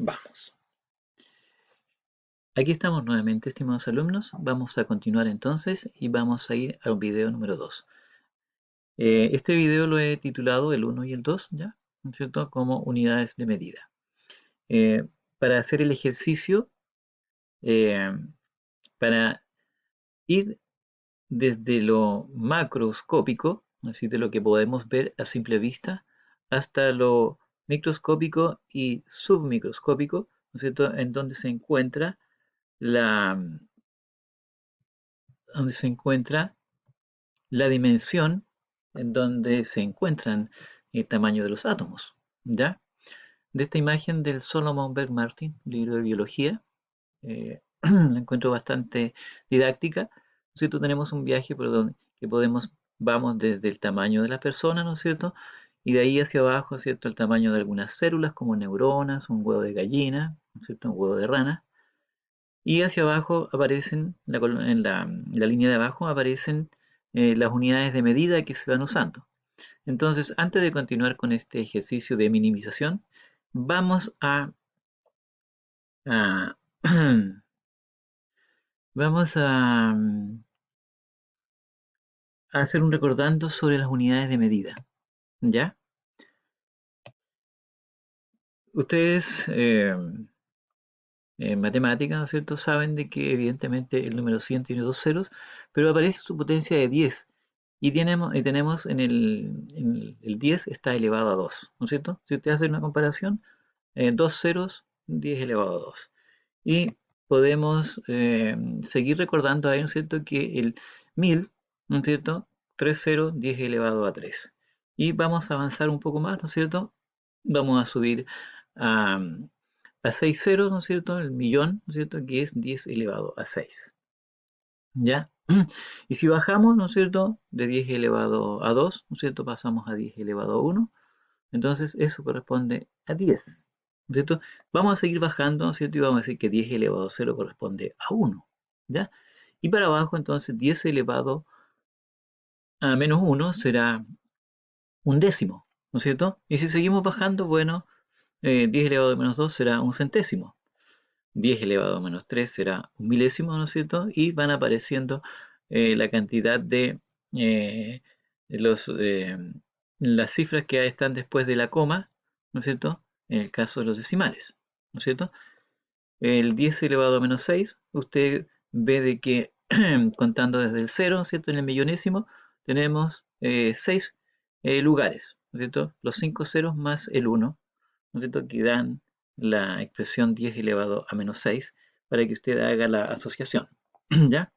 Vamos. Aquí estamos nuevamente, estimados alumnos. Vamos a continuar entonces y vamos a ir al video número 2. Este video lo he titulado el 1 y el 2, ¿ya? ¿No es cierto? Como unidades de medida. Eh, para hacer el ejercicio, eh, para ir desde lo macroscópico, así de lo que podemos ver a simple vista, hasta lo microscópico y submicroscópico, ¿no es cierto? En donde se encuentra la, donde se encuentra la dimensión en donde se encuentran el tamaño de los átomos, ¿ya? De esta imagen del Solomon Berg Martin, libro de biología, la encuentro bastante didáctica. ¿No es cierto? Tenemos un viaje por donde que vamos desde el tamaño de la persona, ¿no es cierto? Y de ahí hacia abajo, ¿cierto? El tamaño de algunas células como neuronas, un huevo de gallina, ¿no es cierto? Un huevo de rana. Y hacia abajo aparecen, en la línea de abajo aparecen las unidades de medida que se van usando. Entonces, antes de continuar con este ejercicio de minimización, vamos a- vamos a hacer un recordando sobre las unidades de medida. ¿Ya? Ustedes en matemáticas, ¿no es cierto?, saben de que evidentemente el número 100 tiene dos ceros, pero aparece su potencia de 10. Y tenemos el 10 está elevado a 2, ¿no es cierto? Si usted hace una comparación, dos ceros, 10 elevado a 2. Y podemos seguir recordando ahí, ¿no es cierto?, que el 1000, ¿no es cierto?, 3 ceros, 10 elevado a 3. Y vamos a avanzar un poco más, ¿no es cierto? Vamos a subir a, a 6 ceros, ¿no es cierto?, el millón, ¿no es cierto?, que es 10 elevado a 6. ¿Ya? Y si bajamos, ¿no es cierto?, de 10 elevado a 2, ¿no es cierto?, pasamos a 10 elevado a 1. Entonces eso corresponde a 10, ¿no es cierto? Vamos a seguir bajando, ¿no es cierto? Y vamos a decir que 10 elevado a 0 corresponde a 1, ¿ya? Y para abajo, entonces, 10 elevado a menos 1 será un décimo, ¿no es cierto? Y si seguimos bajando, bueno, 10 elevado a menos 2 será un centésimo. 10 elevado a menos 3 será un milésimo, ¿no es cierto? Y van apareciendo la cantidad de los, las cifras que están después de la coma, ¿no es cierto? En el caso de los decimales, ¿no es cierto? El 10 elevado a menos 6, usted ve de que contando desde el cero, ¿no es cierto? En el millonésimo tenemos 6 lugares, ¿no es cierto? Los 5 ceros más el uno, ¿no es cierto?, que dan la expresión 10 elevado a menos 6 para que usted haga la asociación. ¿Ya?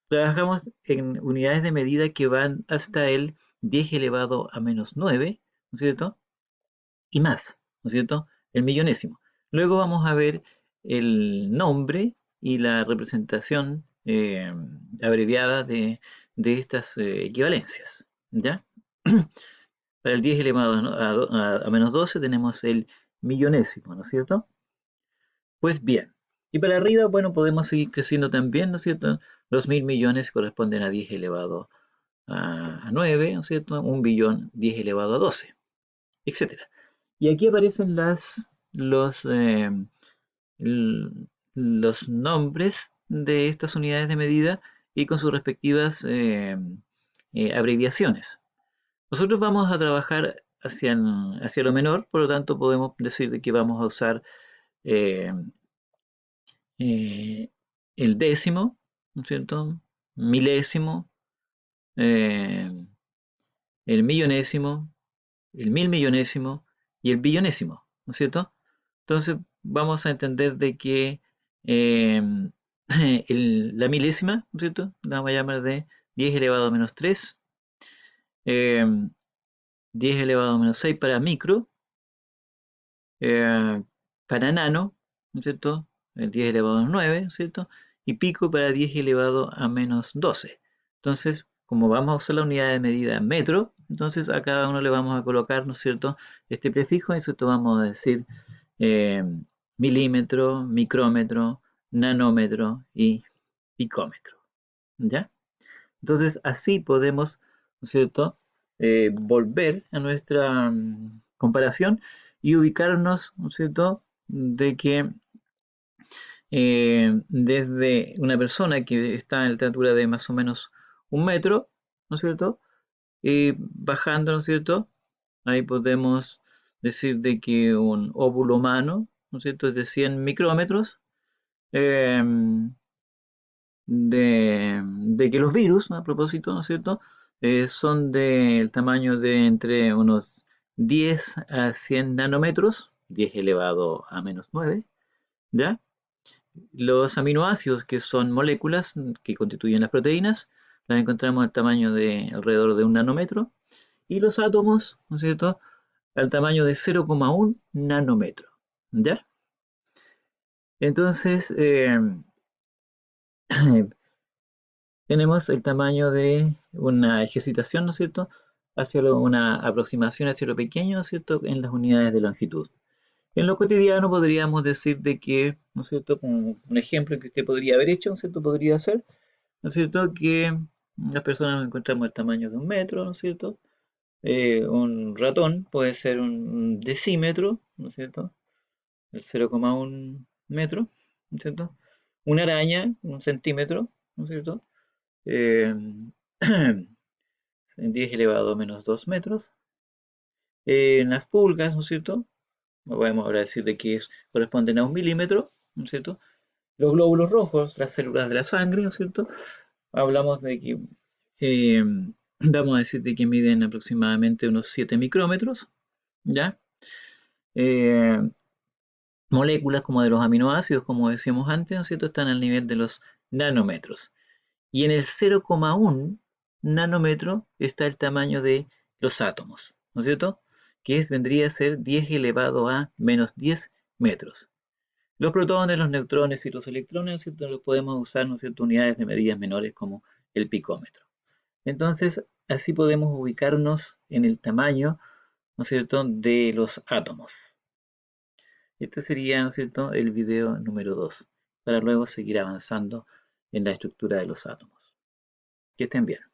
Trabajamos en unidades de medida que van hasta el 10 elevado a menos 9, ¿no es cierto? Y más, ¿no es cierto? El millonésimo. Luego vamos a ver el nombre y la representación abreviada de estas equivalencias. ¿Ya? Para el 10 elevado a menos 12 tenemos el millonésimo, ¿no es cierto? Pues bien. Y para arriba, bueno, podemos seguir creciendo también, ¿no es cierto? Los 1000 millones corresponden a 10 elevado a 9, ¿no es cierto? Un billón, 10 elevado a 12, etcétera. Y aquí aparecen los nombres de estas unidades de medida y con sus respectivas abreviaciones. Nosotros vamos a trabajar hacia lo menor, por lo tanto podemos decir de que vamos a usar eh, eh, el décimo, ¿no es cierto? Milésimo, eh, el millonésimo, el milmillonésimo y el billonésimo, ¿no es cierto? Entonces vamos a entender de que eh, la milésima, ¿no es cierto?, la vamos a llamar de 10 elevado a menos 3, eh, 10 elevado a menos 6 para micro, eh, para nano, ¿no es cierto?, el 10 elevado a 9, ¿no es cierto?, y pico para 10 elevado a menos 12. Entonces, como vamos a usar la unidad de medida metro, entonces a cada uno le vamos a colocar, ¿no es cierto?, este prefijo, y eso vamos a decir eh, milímetro, micrómetro, nanómetro y picómetro, ¿ya? Entonces, así podemos, ¿no es cierto?, volver a nuestra comparación y ubicarnos, ¿no es cierto?, de que desde una persona que está en la altura de más o menos 1 metro, ¿no es cierto?, bajando, ¿no es cierto?, ahí podemos decir de que un óvulo humano, ¿no es cierto?, es de 100 micrómetros, eh, de que los virus, ¿no?, a propósito, ¿no es cierto?, son del tamaño de entre unos 10 a 100 nanómetros, 10 elevado a menos 9, ¿ya? Los aminoácidos, que son moléculas que constituyen las proteínas, las encontramos al tamaño de alrededor de 1 nanómetro, y los átomos, ¿no es cierto?, al tamaño de 0,1 nanómetro, ¿ya? Entonces, tenemos el tamaño de una ejercitación, ¿no es cierto?, hacia una aproximación hacia lo pequeño, ¿no es cierto?, en las unidades de longitud. En lo cotidiano podríamos decir de que, ¿no es cierto?, como un ejemplo que usted podría haber hecho, ¿no es cierto?, podría ser, ¿no es cierto?, que las personas nos encontramos el tamaño de 1 metro, ¿no es cierto? Un ratón puede ser un decímetro, ¿no es cierto?, el 0,1 metro, ¿no es cierto? Una araña, 1 centímetro, ¿no es cierto? Eh, 10 elevado a menos 2 metros. En las pulgas, ¿no es cierto?, podemos ahora decir de que corresponden a 1 milímetro, ¿no es cierto? Los glóbulos rojos, las células de la sangre, ¿no es cierto? Hablamos de que, eh, vamos a decir de que miden aproximadamente unos 7 micrómetros, ¿ya? Eh, Moléculas como de los aminoácidos, como decíamos antes, ¿no es cierto?, están al nivel de los nanómetros. Y en el 0,1 nanómetro está el tamaño de los átomos, ¿no es cierto?, vendría a ser 10 elevado a menos 10 metros. Los protones, los neutrones y los electrones, ¿no es cierto?, los podemos usar, ¿no es cierto?, unidades de medidas menores como el picómetro. Entonces, así podemos ubicarnos en el tamaño, ¿no es cierto?, de los átomos. Este sería, ¿no es cierto?, el video número 2, para luego seguir avanzando en la estructura de los átomos. Que estén bien.